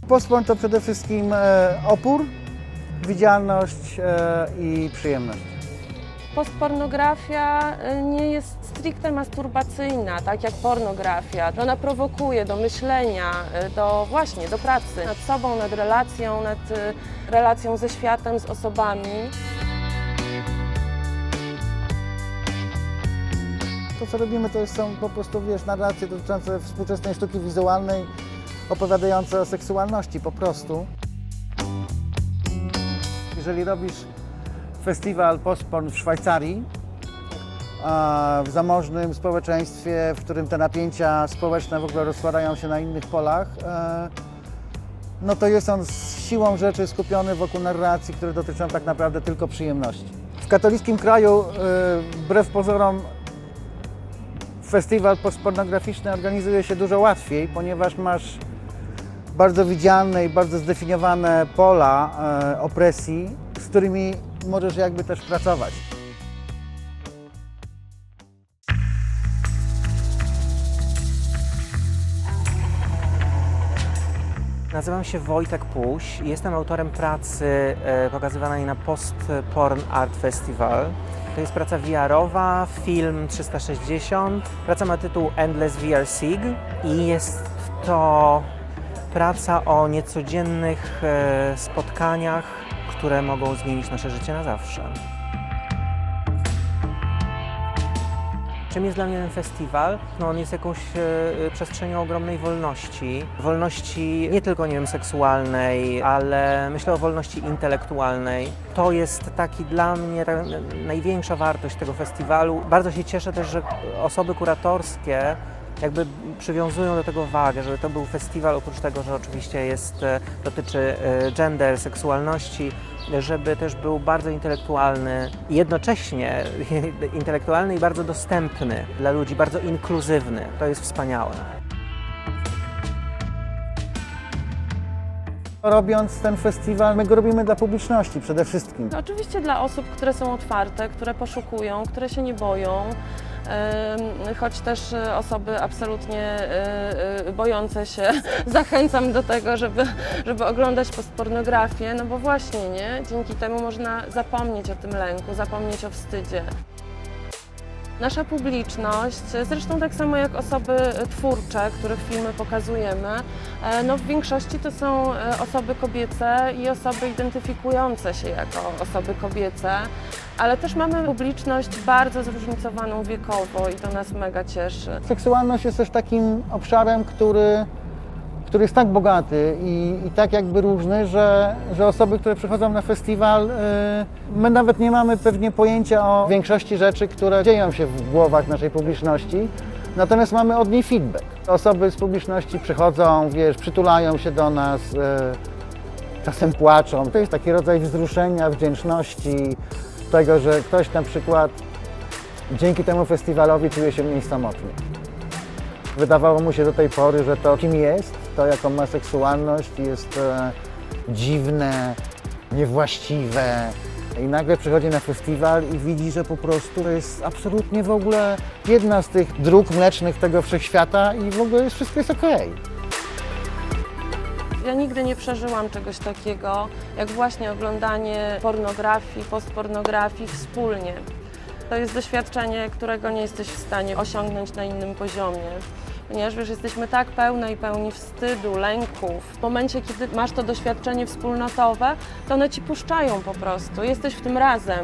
Postporn to przede wszystkim opór, widzialność i przyjemność. Postpornografia nie jest stricte masturbacyjna, tak jak pornografia. Ona prowokuje do myślenia, właśnie do pracy nad sobą, nad relacją ze światem, z osobami. To, co robimy, to są po prostu, narracje dotyczące współczesnej sztuki wizualnej, opowiadające o seksualności po prostu. Jeżeli robisz festiwal Postporn w Szwajcarii, w zamożnym społeczeństwie, w którym te napięcia społeczne w ogóle rozkładają się na innych polach, no to jest on z siłą rzeczy skupiony wokół narracji, które dotyczą tak naprawdę tylko przyjemności. W katolickim kraju, wbrew pozorom, festiwal postpornograficzny organizuje się dużo łatwiej, ponieważ masz bardzo widzialne i bardzo zdefiniowane pola opresji, z którymi możesz jakby też pracować. Nazywam się Wojtek Puś i jestem autorem pracy pokazywanej na Postporn Art Festival. To jest praca VR-owa, film 360. Praca ma tytuł Endless VR Sig i jest to praca o niecodziennych spotkaniach, które mogą zmienić nasze życie na zawsze. Czym jest dla mnie ten festiwal? No, on jest jakąś przestrzenią ogromnej wolności. Wolności nie tylko, nie wiem, seksualnej, ale myślę o wolności intelektualnej. To jest taki dla mnie największa wartość tego festiwalu. Bardzo się cieszę też, że osoby kuratorskie jakby przywiązują do tego wagę, żeby to był festiwal, oprócz tego, że oczywiście dotyczy gender, seksualności, żeby też był bardzo intelektualny i jednocześnie intelektualny i bardzo dostępny dla ludzi, bardzo inkluzywny. To jest wspaniałe. Robiąc ten festiwal, my go robimy dla publiczności przede wszystkim. Oczywiście dla osób, które są otwarte, które poszukują, które się nie boją, choć też osoby absolutnie bojące się zachęcam do tego, żeby oglądać postpornografię, no bo właśnie, nie? Dzięki temu można zapomnieć o tym lęku, zapomnieć o wstydzie. Nasza publiczność, zresztą tak samo jak osoby twórcze, których filmy pokazujemy, no w większości to są osoby kobiece i osoby identyfikujące się jako osoby kobiece, ale też mamy publiczność bardzo zróżnicowaną wiekowo i to nas mega cieszy. Seksualność jest też takim obszarem, który jest tak bogaty i tak jakby różny, że osoby, które przychodzą na festiwal, my nawet nie mamy pewnie pojęcia o większości rzeczy, które dzieją się w głowach naszej publiczności, natomiast mamy od niej feedback. Osoby z publiczności przychodzą, przytulają się do nas, czasem płaczą. To jest taki rodzaj wzruszenia, wdzięczności, tego, że ktoś na przykład dzięki temu festiwalowi czuje się mniej samotny. Wydawało mu się do tej pory, że to, kim jest, to jaką ma seksualność, jest dziwne, niewłaściwe. I nagle przychodzi na festiwal i widzi, że po prostu to jest absolutnie w ogóle jedna z tych dróg mlecznych tego wszechświata i w ogóle wszystko jest okej. Ja nigdy nie przeżyłam czegoś takiego, jak właśnie oglądanie pornografii, postpornografii wspólnie. To jest doświadczenie, którego nie jesteś w stanie osiągnąć na innym poziomie. Ponieważ jesteśmy tak pełne i pełni wstydu, lęków. W momencie, kiedy masz to doświadczenie wspólnotowe, to one ci puszczają po prostu. Jesteś w tym razem.